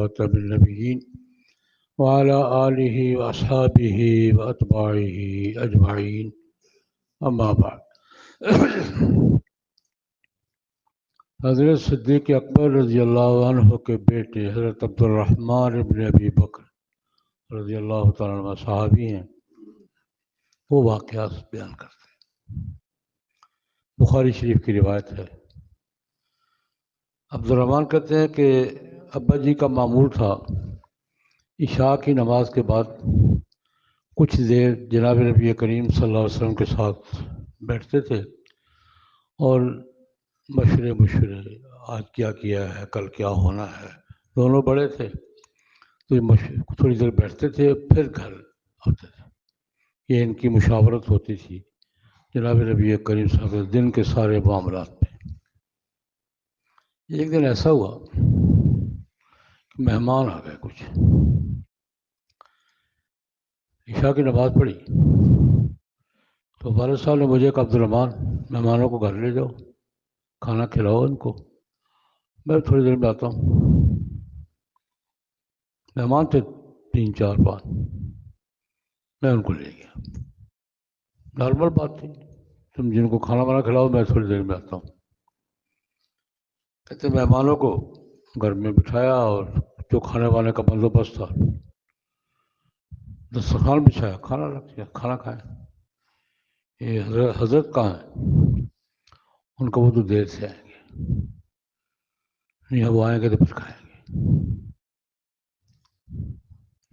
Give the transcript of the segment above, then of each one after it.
خاتم النبیین وعلى آلہ واصحابہ واتباعہ اجمعین اما بعد۔ حضرت صدیق اکبر رضی اللہ عنہ کے بیٹے حضرت عبد الرحمن ابن ابی بکر رضی اللہ تعالیٰ عنہ صحابی ہیں، وہ واقعات بیان کرتے ہیں۔ بخاری شریف کی روایت ہے۔ عبد الرحمن کہتے ہیں کہ ابا جی کا معمول تھا عشاء کی نماز کے بعد کچھ دیر جناب نبی کریم صلی اللہ علیہ وسلم کے ساتھ بیٹھتے تھے اور مشورے آج کیا ہے، کل کیا ہونا ہے، دونوں بڑے تھے تو تھوڑی دیر بیٹھتے تھے پھر گھر آتے تھے۔ یہ ان کی مشاورت ہوتی تھی جناب نبی کریم صلی اللہ علیہ وسلم دن کے سارے معاملات میں۔ ایک دن ایسا ہوا کہ مہمان آ گئے کچھ، عشاء کی نماز پڑھی تو والد صاحب نے مجھے کہا عبد الرحمن مہمانوں کو گھر لے جاؤ، کھانا کھلاؤ ان کو، میں تھوڑی دیر میں آتا ہوں۔ مہمان تھے 3 4 5، میں ان کو لے گیا۔ نارمل بات تھی، تم جن کو کھانا وانا کھلاؤ میں تھوڑی دیر میں آتا ہوں۔ کہتے مہمانوں کو گھر میں بٹھایا اور جو کھانے وانے کا بندوبست تھا دسترخوان بچھایا، کھانا رکھ دیا، کھانا کھائیں۔ یہ حضرت کہاں ہیں؟ ان کو وہ تو دیر سے آئیں گے، نہیں وہ آئیں گے تو پھر کھائیں گے۔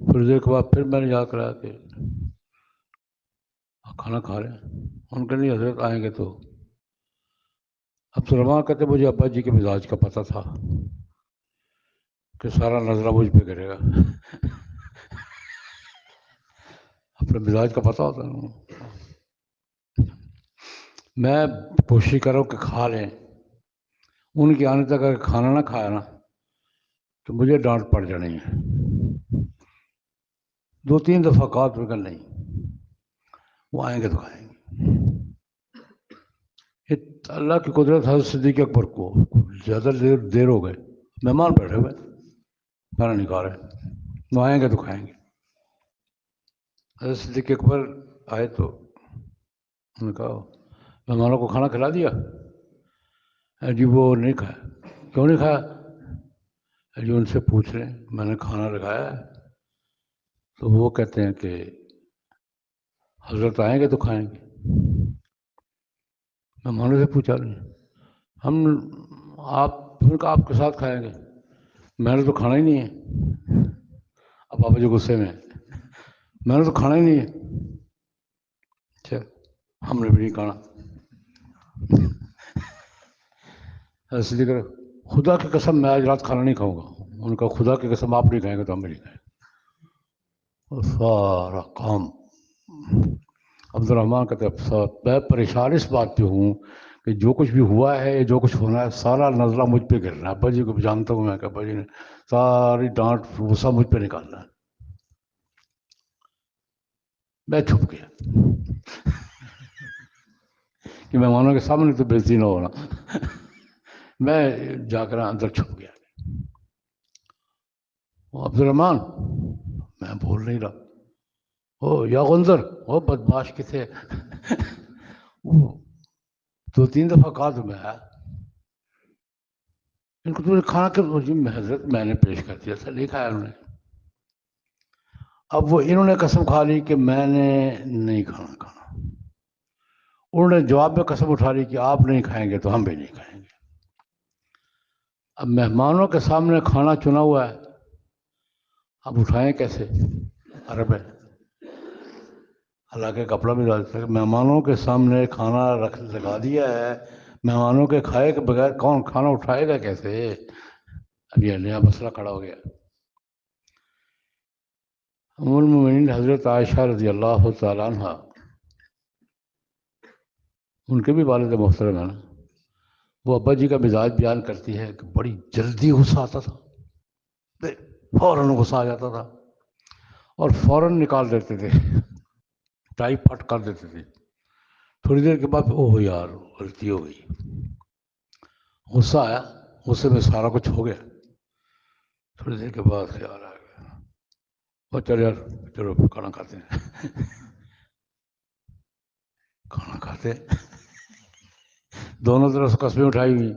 پھر دیر کے بعد پھر میں نے یاد کرایا کہ کھانا کھا رہے ہیں، ان کے نہیں حضرت آئیں گے تو۔ عبد الرحمن کہتے مجھے ابا جی کے مزاج کا پتہ تھا کہ سارا نظرہ مجھ پہ کرے گا۔ اپنے مزاج کا پتہ ہوتا ہے۔ میں کوشش کروں کہ کھا لیں، ان کے آنے تک اگر کھانا نہ کھایا نا تو مجھے ڈانٹ پڑ جانی ہے۔ 2 3 دفعہ کہا تو کہ نہیں وہ آئیں گے تو کھائیں گے۔ اللہ کی قدرت حضرت صدیق اکبر کو زیادہ دیر ہو گئے، مہمان بیٹھے ہوئے کھانا نہیں کھا رہے، وہ آئیں گے تو کھائیں گے۔ حضرت صدیق اکبر آئے تو انہوں نے کہا مہمانوں کو کھانا کھلا دیا؟ جی وہ نہیں کھایا۔ کیوں نہیں کھایا؟ جی ان سے پوچھ رہے ہیں، میں نے کھانا لگایا ہے تو وہ کہتے ہیں کہ حضرت آئیں گے تو کھائیں گے۔ مہمانوں سے پوچھا نہیں، ہم آپ کے ساتھ کھائیں گے، میں نے تو کھانا ہی نہیں ہے۔ اب پاپا جی غصے میں میں نے تو کھانا ہی نہیں ہے۔ اچھا ہم نے بھی نہیں کھانا۔ ایسے کر خدا کی قسم میں آج رات کھانا نہیں کھاؤں گا۔ ان کا خدا کی قسم آپ نہیں کھائیں گے تو ہم بھی نہیں کھائیں گے۔ اور سارا کام عبد الرحمن کہتے میں پریشان اس بات پہ ہوں کہ جو کچھ بھی ہوا ہے، جو کچھ ہونا ہے، سارا نظرہ مجھ پہ گر رہا ہے۔ ابا جی کو بھی جانتا ہوں میں کہ ابا جی نے ساری ڈانٹ غصہ مجھ پہ نکالنا ہے۔ میں چھپ گیا کہ مہمانوں کے سامنے تو بےعزتی نہ ہونا۔ میں جا کر اندر چھپ گیا۔ عبد الرحمن میں بول نہیں رہا، او یا غندر، او بدماش کتنے 2 3 دفعہ کہا تو میں آیا، ان کو تمہیں کھانا کر حضرت میں نے پیش کر دیا تھا، نہیں کھایا انہوں نے۔ اب وہ انہوں نے قسم کھا لی کہ میں نے نہیں کھانا، انہوں نے جواب میں قسم اٹھا لی کہ آپ نہیں کھائیں گے تو ہم بھی نہیں کھائیں گے۔ اب مہمانوں کے سامنے کھانا چنا ہوا ہے، اب اٹھائیں کیسے؟ عرب ہے، حالانکہ کپڑا بھی ڈالتا ہے۔ مہمانوں کے سامنے کھانا لگا دیا ہے، مہمانوں کے کھائے کے بغیر کون کھانا اٹھائے گا کیسے؟ اب یہ نیا مسئلہ کھڑا ہو گیا۔ ام المومنین حضرت عائشہ رضی اللہ تعالیٰ عنہ، ان کے بھی والد محترم ہیں نا، وہ ابا جی کا مزاج بیان کرتی ہے کہ بڑی جلدی غصہ آتا تھا، فوراً غصہ آ جاتا تھا اور فوراً نکال دیتے تھے، ٹائی پھٹ کر دیتے تھے۔ تھوڑی دیر کے بعد اوہ یار غلطی ہو گئی، غصہ آیا، غصے میں سارا کچھ ہو گیا، تھوڑی دیر کے بعد خیال آ گیا، اور چل یار چلو کھانا کھاتے ہیں کھانا کھاتے دونوں طرف سے قسمیں اٹھائی ہوئی،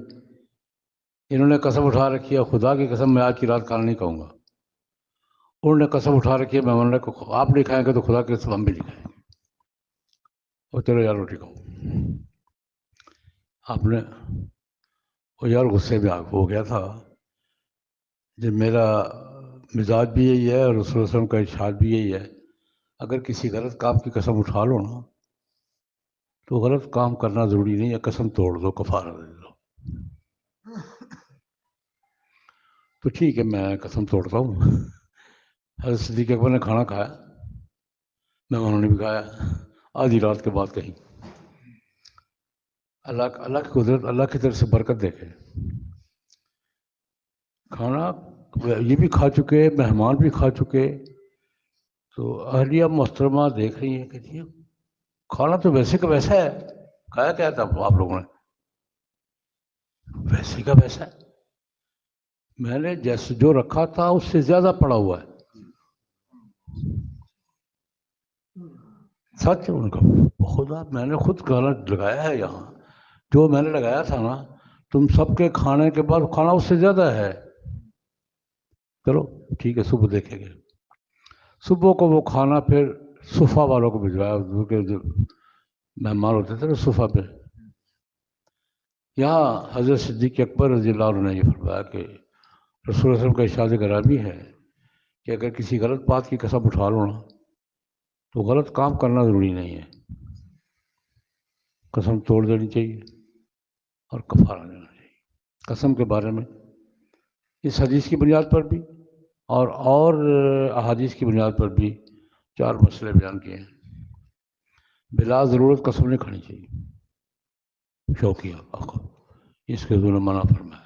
انہوں نے قسم اٹھا رکھی ہے خدا کی قسم میں آج کی رات کھانا نہیں کھاؤں گا، انہوں نے قسم اٹھا رکھی ہے مہمان نے آپ نہیں کھائیں گے تو خدا کی قسم ہم بھی نہیں کھائیں گے، اور چلو یار روٹی کھاؤ. آپ نے وہ یار غصے میں آگ ہو گیا تھا، جب میرا مزاج بھی یہی ہے اور رسول اللہ علیہ وسلم کا ارشاد بھی یہی ہے، اگر کسی غلط کام کی قسم اٹھا لو نا تو غلط کام کرنا ضروری نہیں ہے، قسم توڑ دو، کفارہ دے دو. تو ٹھیک ہے میں قسم توڑتا ہوں. حضرت صدیق اکبر نے کھانا کھایا، مہمانوں نے بھی کھایا، آدھی رات کے بعد کہیں اللہ کی قدرت، اللہ کی طرف سے برکت دیکھے، کھانا یہ بھی کھا چکے، مہمان بھی کھا چکے، تو اہلیہ محترمہ دیکھ رہی ہیں کہ جی کھانا تو ویسے کا ویسا ہے، کھایا کیا تھا آپ لوگوں نے؟ ویسے کا ویسا ہے، میں نے جیسے جو رکھا تھا اس سے زیادہ پڑا ہوا ہے. سچ ان کا خدا میں نے خود کھانا لگایا ہے یہاں، جو میں نے لگایا تھا نا تم سب کے کھانے کے بعد کھانا اس سے زیادہ ہے. چلو ٹھیک ہے صبح دیکھیں گے. صبح کو وہ کھانا پھر صفا والوں کو بھجوایا، جو مہمان ہوتے تھے نا صفا پہ. یہاں حضرت صدیق اکبر رضی اللہ عنہ نے یہ فرمایا کہ رسول اللہ علیہ وسلم کا ارشاد گرامی ہے کہ اگر کسی غلط بات کی قسم اٹھا لو نا تو غلط کام کرنا ضروری نہیں ہے، قسم توڑ دینی چاہیے اور کفارہ دینا چاہیے. قسم کے بارے میں اس حدیث کی بنیاد پر بھی اور احادیث کی بنیاد پر بھی 4 مسئلے بیان کیے ہیں. بلا ضرورت قسم نہیں کھانی چاہیے، شوقیہ اس کے حضور نے منع فرمایا.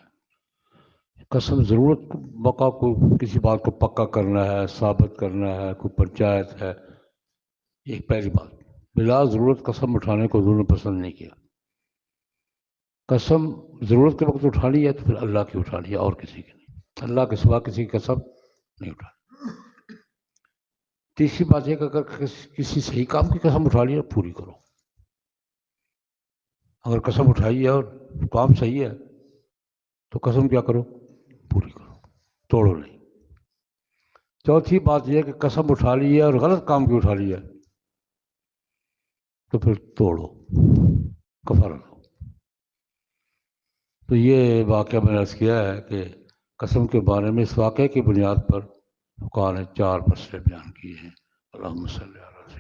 قسم ضرورت بقا کو کسی بات کو پکا کرنا ہے، ثابت کرنا ہے، کوئی پنچایت ہے، ایک پہلی بات. بلا ضرورت قسم اٹھانے کو حضور نے پسند نہیں کیا. قسم ضرورت کے وقت اٹھانی ہے تو پھر اللہ کی اٹھانی ہے اور کسی کی نہیں، اللہ کے سوا کسی کی قسم نہیں اٹھانی. تیسری بات یہ کہ اگر کسی صحیح کام کی قسم اٹھا لی ہے پوری کرو. اگر قسم اٹھائی ہے اور کام صحیح ہے تو قسم کیا کرو، پوری کرو، توڑو نہیں. چوتھی بات یہ کہ قسم اٹھا لی ہے اور غلط کام کی اٹھا لی ہے تو پھر توڑو، کفارہ دو. تو یہ واقعہ میں نے عرض کیا ہے کہ قسم کے بارے میں اس واقعے کی بنیاد پر فقہاء نے 4 مسئلے بیان کیے ہیں. اللہم صلی علی